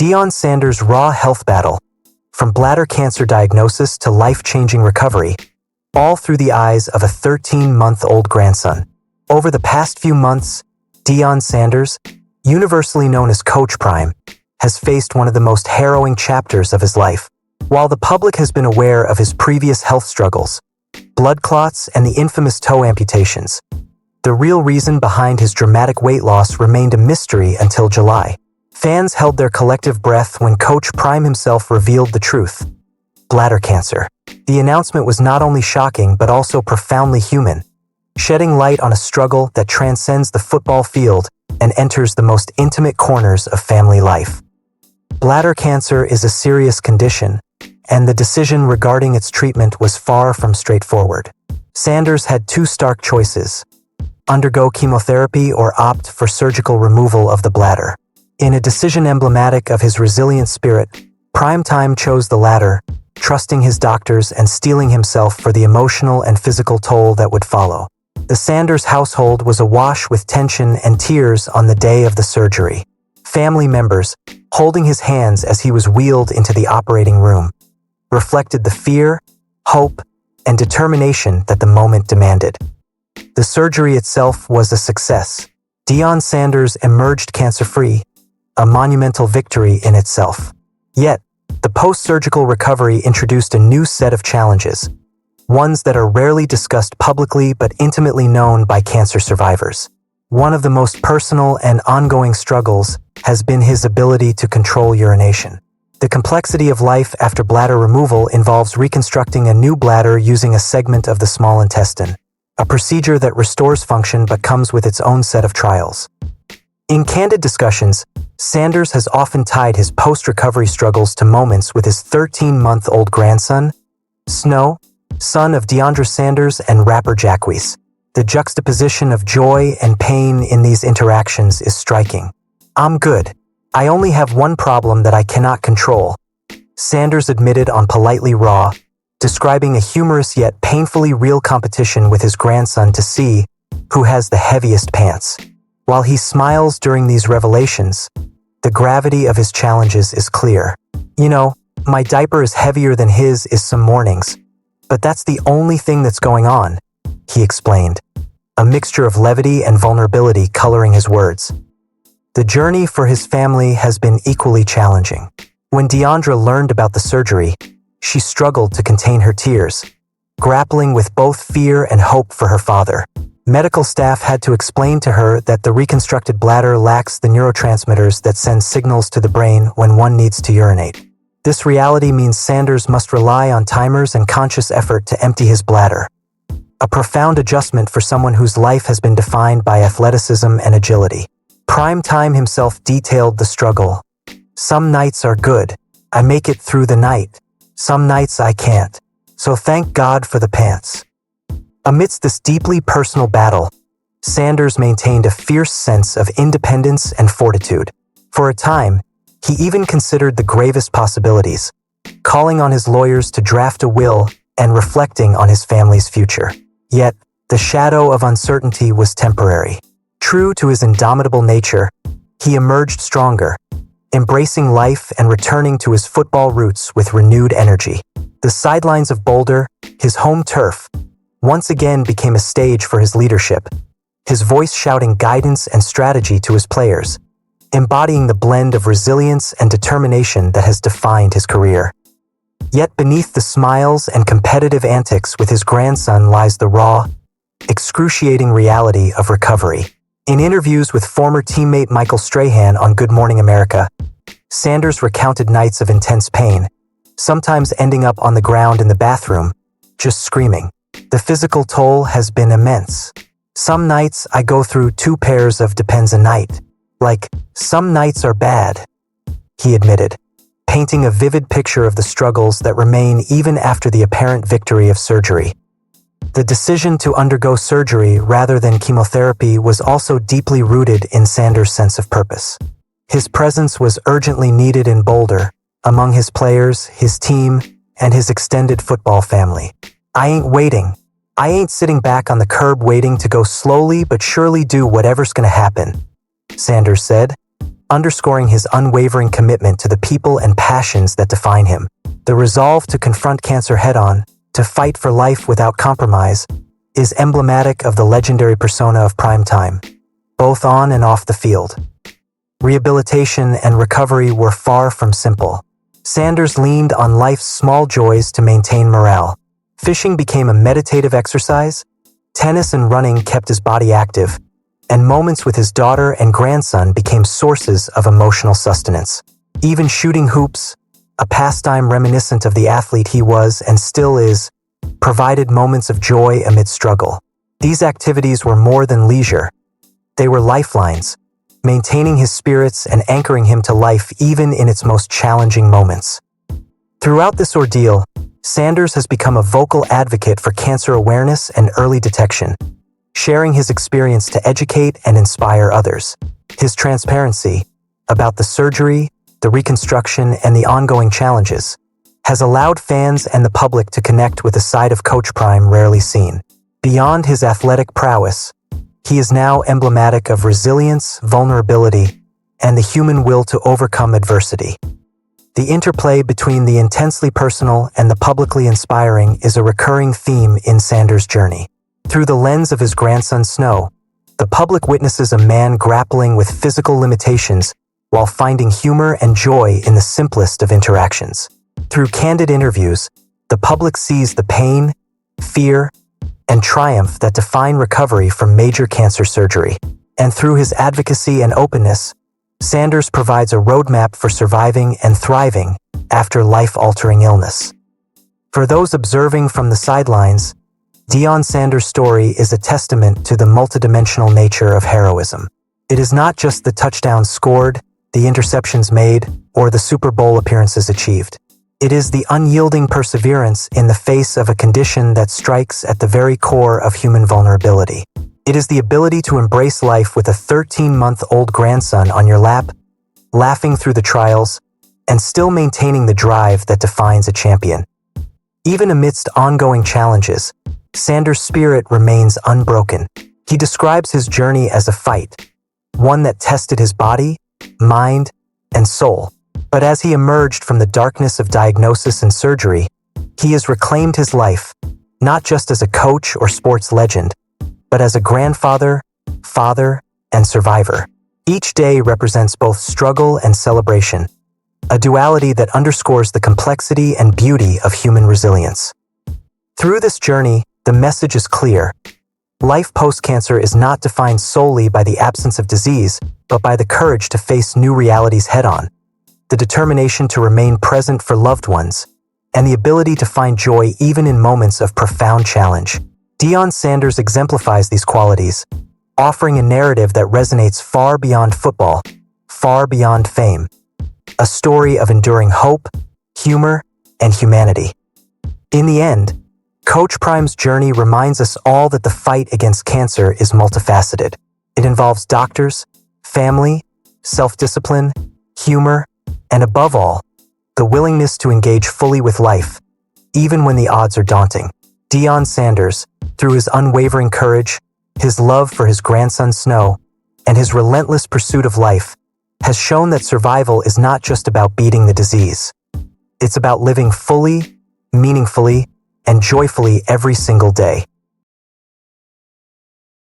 Deion Sanders' raw health battle, from bladder cancer diagnosis to life-changing recovery, all through the eyes of a 13-month-old grandson. Over the past few months, Deion Sanders, universally known as Coach Prime, has faced one of the most harrowing chapters of his life. While the public has been aware of his previous health struggles, blood clots, and the infamous toe amputations, the real reason behind his dramatic weight loss remained a mystery until July. Fans held their collective breath when Coach Prime himself revealed the truth: bladder cancer. The announcement was not only shocking but also profoundly human, shedding light on a struggle that transcends the football field and enters the most intimate corners of family life. Bladder cancer is a serious condition, and the decision regarding its treatment was far from straightforward. Sanders had two stark choices: undergo chemotherapy or opt for surgical removal of the bladder. In a decision emblematic of his resilient spirit, Primetime chose the latter, trusting his doctors and steeling himself for the emotional and physical toll that would follow. The Sanders household was awash with tension and tears on the day of the surgery. Family members, holding his hands as he was wheeled into the operating room, reflected the fear, hope, and determination that the moment demanded. The surgery itself was a success. Deion Sanders emerged cancer-free, a monumental victory in itself. Yet, the post-surgical recovery introduced a new set of challenges, ones that are rarely discussed publicly but intimately known by cancer survivors. One of the most personal and ongoing struggles has been his ability to control urination. The complexity of life after bladder removal involves reconstructing a new bladder using a segment of the small intestine, a procedure that restores function but comes with its own set of trials. In candid discussions, Sanders has often tied his post-recovery struggles to moments with his 13-month-old grandson, Snow, son of Deion Sanders and rapper Jacquees. The juxtaposition of joy and pain in these interactions is striking. "I'm good. I only have one problem that I cannot control," Sanders admitted on Politely Raw, describing a humorous yet painfully real competition with his grandson to see who has the heaviest pants. While he smiles during these revelations, the gravity of his challenges is clear. "You know, my diaper is heavier than his is some mornings, but that's the only thing that's going on," he explained, a mixture of levity and vulnerability coloring his words. The journey for his family has been equally challenging. When Deandra learned about the surgery, she struggled to contain her tears, grappling with both fear and hope for her father. Medical staff had to explain to her that the reconstructed bladder lacks the neurotransmitters that send signals to the brain when one needs to urinate. This reality means Sanders must rely on timers and conscious effort to empty his bladder, a profound adjustment for someone whose life has been defined by athleticism and agility. Primetime himself detailed the struggle. "Some nights are good. I make it through the night. Some nights I can't. So thank God for the pants." Amidst this deeply personal battle, Sanders maintained a fierce sense of independence and fortitude. For a time, he even considered the gravest possibilities, calling on his lawyers to draft a will and reflecting on his family's future. Yet, the shadow of uncertainty was temporary. True to his indomitable nature, he emerged stronger, embracing life and returning to his football roots with renewed energy. The sidelines of Boulder, his home turf, once again became a stage for his leadership, his voice shouting guidance and strategy to his players, embodying the blend of resilience and determination that has defined his career. Yet beneath the smiles and competitive antics with his grandson lies the raw, excruciating reality of recovery. In interviews with former teammate Michael Strahan on Good Morning America, Sanders recounted nights of intense pain, sometimes ending up on the ground in the bathroom, just screaming. "The physical toll has been immense. Some nights I go through 2 pairs of Depends a night. Like, some nights are bad," he admitted, painting a vivid picture of the struggles that remain even after the apparent victory of surgery. The decision to undergo surgery rather than chemotherapy was also deeply rooted in Sanders' sense of purpose. His presence was urgently needed in Boulder, among his players, his team, and his extended football family. "I ain't waiting. I ain't sitting back on the curb waiting to go slowly but surely do whatever's gonna happen," Sanders said, underscoring his unwavering commitment to the people and passions that define him. The resolve to confront cancer head-on, to fight for life without compromise, is emblematic of the legendary persona of primetime, both on and off the field. Rehabilitation and recovery were far from simple. Sanders leaned on life's small joys to maintain morale. Fishing became a meditative exercise, tennis and running kept his body active, and moments with his daughter and grandson became sources of emotional sustenance. Even shooting hoops, a pastime reminiscent of the athlete he was and still is, provided moments of joy amid struggle. These activities were more than leisure. They were lifelines, maintaining his spirits and anchoring him to life even in its most challenging moments. Throughout this ordeal, Sanders has become a vocal advocate for cancer awareness and early detection, sharing his experience to educate and inspire others. His transparency about the surgery, the reconstruction, and the ongoing challenges has allowed fans and the public to connect with a side of Coach Prime rarely seen. Beyond his athletic prowess, he is now emblematic of resilience, vulnerability, and the human will to overcome adversity. The interplay between the intensely personal and the publicly inspiring is a recurring theme in Sanders' journey. Through the lens of his grandson Snow, the public witnesses a man grappling with physical limitations while finding humor and joy in the simplest of interactions. Through candid interviews, the public sees the pain, fear, and triumph that define recovery from major cancer surgery. And through his advocacy and openness, Sanders provides a roadmap for surviving and thriving after life-altering illness. For those observing from the sidelines, Deion Sanders' story is a testament to the multidimensional nature of heroism. It is not just the touchdowns scored, the interceptions made, or the Super Bowl appearances achieved. It is the unyielding perseverance in the face of a condition that strikes at the very core of human vulnerability. It is the ability to embrace life with a 13-month-old grandson on your lap, laughing through the trials, and still maintaining the drive that defines a champion. Even amidst ongoing challenges, Sanders' spirit remains unbroken. He describes his journey as a fight, one that tested his body, mind, and soul. But as he emerged from the darkness of diagnosis and surgery, he has reclaimed his life, not just as a coach or sports legend, but as a grandfather, father, and survivor. Each day represents both struggle and celebration, a duality that underscores the complexity and beauty of human resilience. Through this journey, the message is clear. Life post-cancer is not defined solely by the absence of disease, but by the courage to face new realities head-on, the determination to remain present for loved ones, and the ability to find joy even in moments of profound challenge. Deion Sanders exemplifies these qualities, offering a narrative that resonates far beyond football, far beyond fame. A story of enduring hope, humor, and humanity. In the end, Coach Prime's journey reminds us all that the fight against cancer is multifaceted. It involves doctors, family, self-discipline, humor, and above all, the willingness to engage fully with life, even when the odds are daunting. Deion Sanders, through his unwavering courage, his love for his grandson Snow, and his relentless pursuit of life, has shown that survival is not just about beating the disease. It's about living fully, meaningfully, and joyfully every single day.